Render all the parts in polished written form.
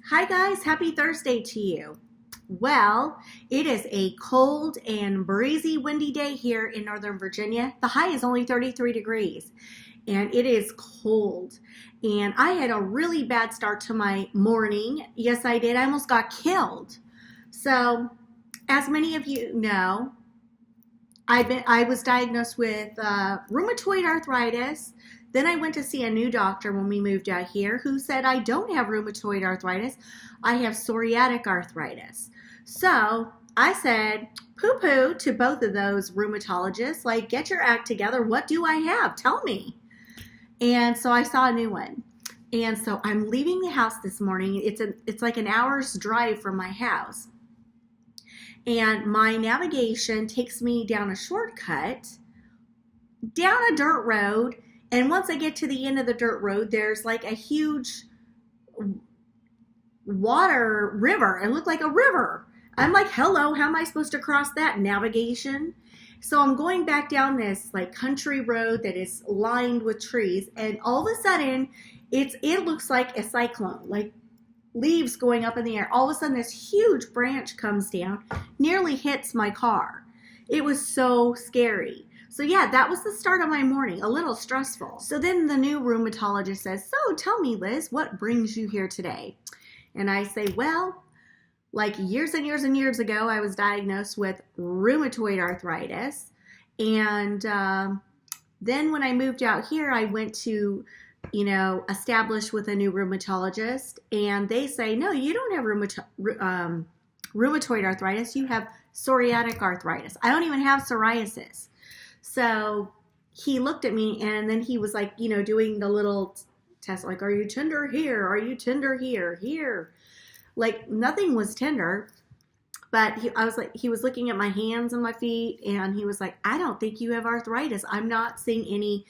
Hi guys, happy Thursday to you. Well, it is a cold and breezy, windy day here in Northern Virginia. The high is only 33 degrees and it is cold. And I had a really bad start to my morning. Yes, I did. I almost got killed. So, as many of you know, I was diagnosed with rheumatoid arthritis. Then I went to see a new doctor when we moved out here who said I don't have rheumatoid arthritis. I have psoriatic arthritis. So I said poo poo to both of those rheumatologists, like, get your act together. What do I have? Tell me. And so I saw a new one. And so I'm leaving the house this morning. It's like an hour's drive from my house. And my navigation takes me down a shortcut, down a dirt road. And once I get to the end of the dirt road, there's like a huge water river. It looked like a river. I'm like, hello, how am I supposed to cross that? Navigation. So I'm going back down this like country road that is lined with trees. And all of a sudden, it looks like a cyclone, like leaves going up in the air. All of a sudden, this huge branch comes down, nearly hits my car. It was so scary. So yeah, that was the start of my morning, a little stressful. So then the new rheumatologist says, so tell me, Liz, what brings you here today? And I say, well, like years and years and years ago, I was diagnosed with rheumatoid arthritis. And then when I moved out here, I went to establish with a new rheumatologist, and they say, no, you don't have rheumatoid arthritis. You have psoriatic arthritis. I don't even have psoriasis. So he looked at me, and then he was like, doing the little test, like, are you tender here? Are you tender here? Here. Like nothing was tender, but he was looking at my hands and my feet, and he was like, I don't think you have arthritis. I'm not seeing any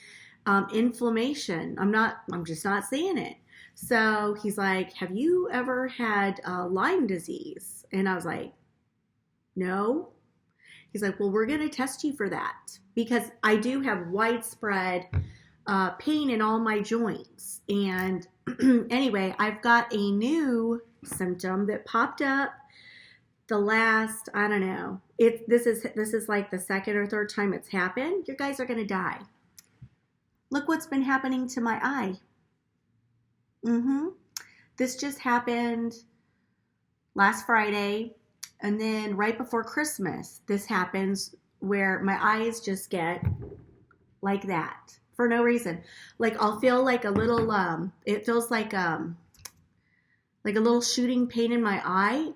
inflammation. I'm just not seeing it. So he's like, have you ever had Lyme disease? And I was like, no. He's like, well, we're going to test you for that because I do have widespread pain in all my joints. And anyway, I've got a new symptom that popped up the last, I don't know. This is like the second or third time it's happened. You guys are going to die. Look what's been happening to my eye. This just happened last Friday. And then right before Christmas, this happens where my eyes just get like that for no reason. Like I'll feel like a little, it feels like a little shooting pain in my eye.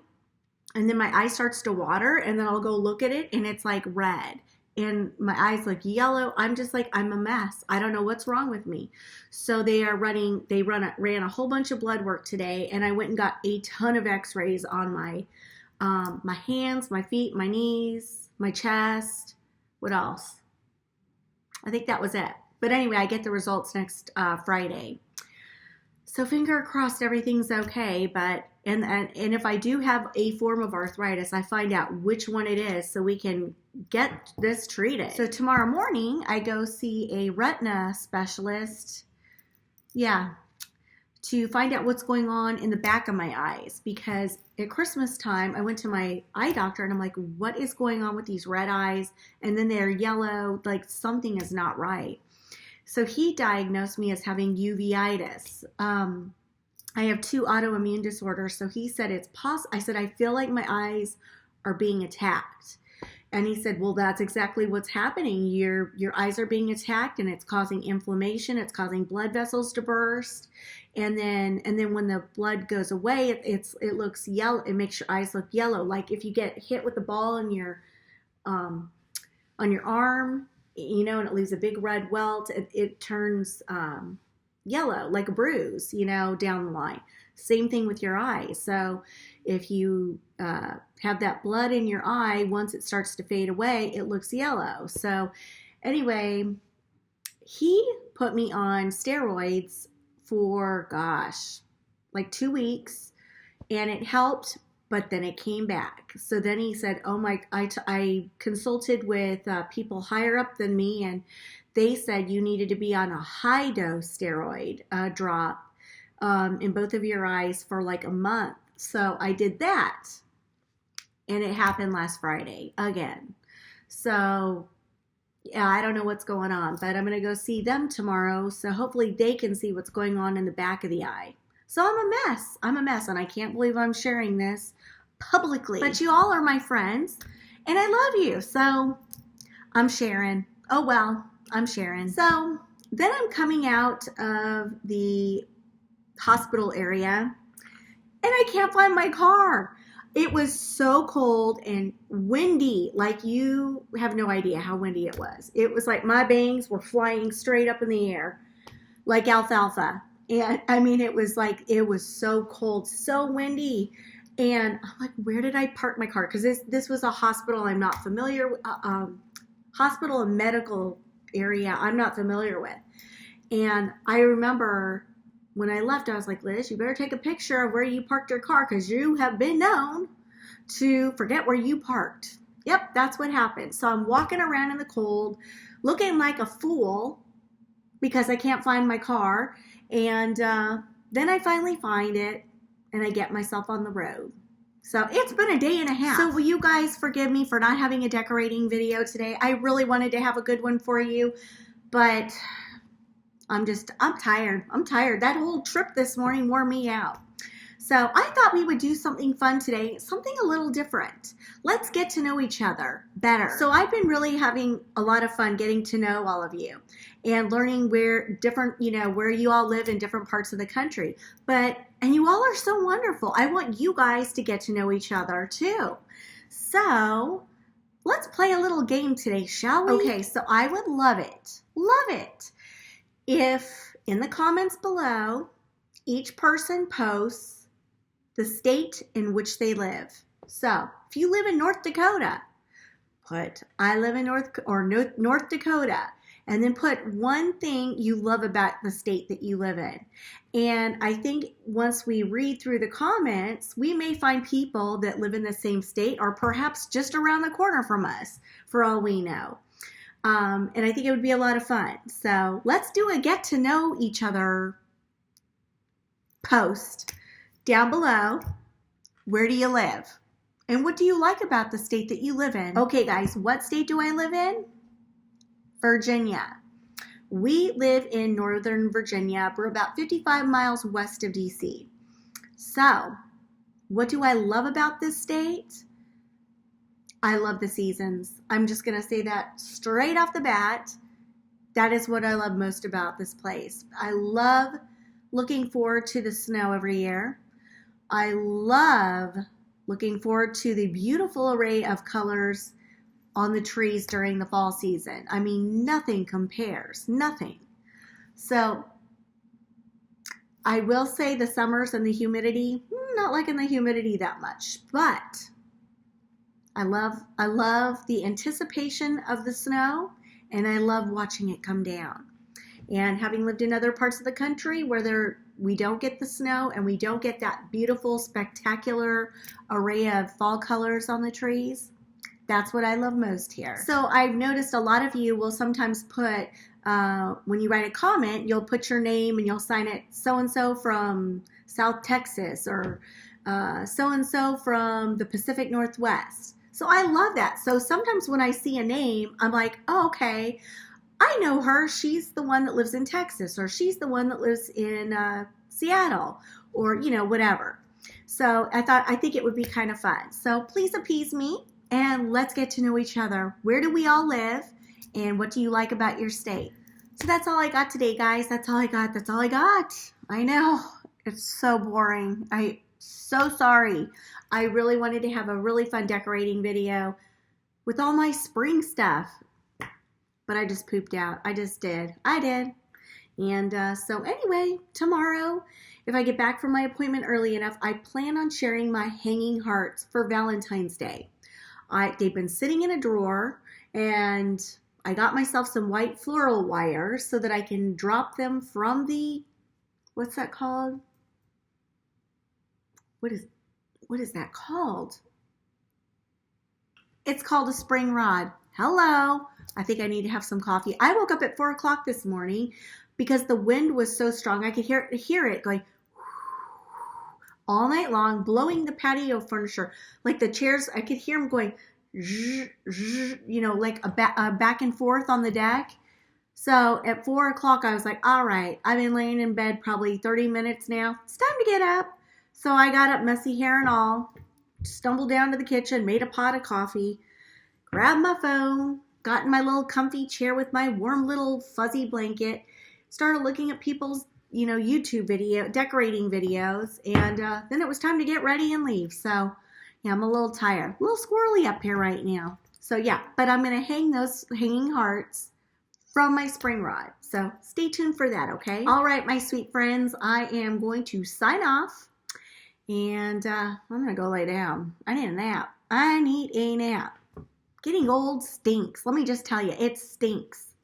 And then my eye starts to water, and then I'll go look at it and it's like red. And my eyes look yellow. I'm just like, I'm a mess. I don't know what's wrong with me. So they ran a whole bunch of blood work today, and I went and got a ton of x-rays on my hands, my feet, my knees, my chest. What else? I think that was it. But anyway, I get the results next Friday. So finger crossed everything's okay, but and if I do have a form of arthritis, I find out which one it is so we can get this treated. So tomorrow morning, I go see a retina specialist, to find out what's going on in the back of my eyes, because at Christmas time, I went to my eye doctor and I'm like, what is going on with these red eyes? And then they're yellow, like something is not right. So he diagnosed me as having uveitis. I have 2 autoimmune disorders. So he said it's possible. I said, I feel like my eyes are being attacked. And he said, well, that's exactly what's happening. Your eyes are being attacked, and it's causing inflammation. It's causing blood vessels to burst. And then when the blood goes away, it looks yellow. It makes your eyes look yellow. Like if you get hit with a ball on your arm, and it leaves a big red welt, it turns yellow, like a bruise, down the line. Same thing with your eyes. So if you have that blood in your eye, once it starts to fade away, it looks yellow. So anyway, he put me on steroids for, like 2 weeks, and it helped, but then it came back. So then he said, I consulted with people higher up than me, and they said you needed to be on a high dose steroid drop in both of your eyes for like a month. So I did that, and it happened last Friday again. So yeah, I don't know what's going on, but I'm going to go see them tomorrow. So hopefully they can see what's going on in the back of the eye. So I'm a mess. I'm a mess, and I can't believe I'm sharing this publicly. But you all are my friends, and I love you. So I'm sharing. Oh, well, I'm sharing. So then I'm coming out of the hospital area, and I can't find my car. It was so cold and windy, like you have no idea how windy it was. It was like my bangs were flying straight up in the air like alfalfa. And I mean, it was so cold, so windy. And I'm like, where did I park my car? Because this was a hospital I'm not familiar with, hospital and medical area I'm not familiar with. And I remember when I left, I was like, Liz, you better take a picture of where you parked your car because you have been known to forget where you parked. Yep, that's what happened. So I'm walking around in the cold, looking like a fool because I can't find my car. And then I finally find it, and I get myself on the road. So it's been a day and a half. So will you guys forgive me for not having a decorating video today? I really wanted to have a good one for you, but I'm tired. I'm tired. That whole trip this morning wore me out. So I thought we would do something fun today, something a little different. Let's get to know each other better. So I've been really having a lot of fun getting to know all of you and learning where you all live in different parts of the country. And you all are so wonderful. I want you guys to get to know each other too. So let's play a little game today, shall we? Okay, so I would love it, if in the comments below, each person posts the state in which they live. So if you live in North Dakota, put I live in North Dakota, and then put one thing you love about the state that you live in. And I think once we read through the comments, we may find people that live in the same state or perhaps just around the corner from us, for all we know. And I think it would be a lot of fun. So let's do a get to know each other post down below. Where do you live? And what do you like about the state that you live in? Okay, guys, what state do I live in? Virginia. We live in Northern Virginia. We're about 55 miles west of DC. So what do I love about this state? I love the seasons. I'm just going to say that straight off the bat. That is what I love most about this place. I love looking forward to the snow every year. I love looking forward to the beautiful array of colors on the trees during the fall season. I mean, nothing compares, nothing. So I will say the summers and the humidity, not liking the humidity that much, but I love the anticipation of the snow, and I love watching it come down. And having lived in other parts of the country where we don't get the snow and we don't get that beautiful, spectacular array of fall colors on the trees, that's what I love most here. So I've noticed a lot of you will sometimes put, when you write a comment, you'll put your name and you'll sign it so-and-so from South Texas or so-and-so from the Pacific Northwest. So I love that. So sometimes when I see a name, I'm like, oh, okay, I know her. She's the one that lives in Texas, or she's the one that lives in Seattle, or, whatever. So I think it would be kind of fun. So please appease me and let's get to know each other. Where do we all live, and what do you like about your state? So that's all I got today, guys. That's all I got. That's all I got. I know. It's so boring. So sorry. I really wanted to have a really fun decorating video with all my spring stuff, but I just pooped out. I just did. I did. And so anyway, tomorrow, if I get back from my appointment early enough, I plan on sharing my hanging hearts for Valentine's Day. They've been sitting in a drawer, and I got myself some white floral wire so that I can drop them from the, what's that called? What is that called? It's called a spring rod. Hello. I think I need to have some coffee. I woke up at 4 o'clock this morning because the wind was so strong. I could hear it going, all night long, blowing the patio furniture. Like the chairs, I could hear them going, zzz, zzz, like a back and forth on the deck. So at 4 o'clock, I was like, all right, I've been laying in bed probably 30 minutes now. It's time to get up. So I got up, messy hair and all, stumbled down to the kitchen, made a pot of coffee, grabbed my phone, got in my little comfy chair with my warm little fuzzy blanket, started looking at people's, YouTube decorating videos, and then it was time to get ready and leave. So, yeah, I'm a little tired, a little squirrely up here right now. So, yeah, but I'm going to hang those hanging hearts from my spring rod. So stay tuned for that, okay? All right, my sweet friends, I am going to sign off, and I'm going to go lay down. I need a nap. I need a nap. Getting old stinks. Let me just tell you, it stinks.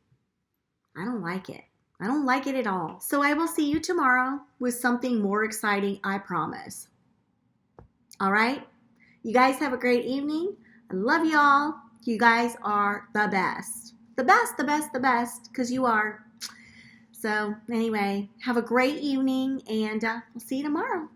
I don't like it. I don't like it at all. So I will see you tomorrow with something more exciting, I promise. All right? You guys have a great evening. I love y'all. You guys are the best. The best, the best, the best, because you are. So anyway, have a great evening, and we'll see you tomorrow.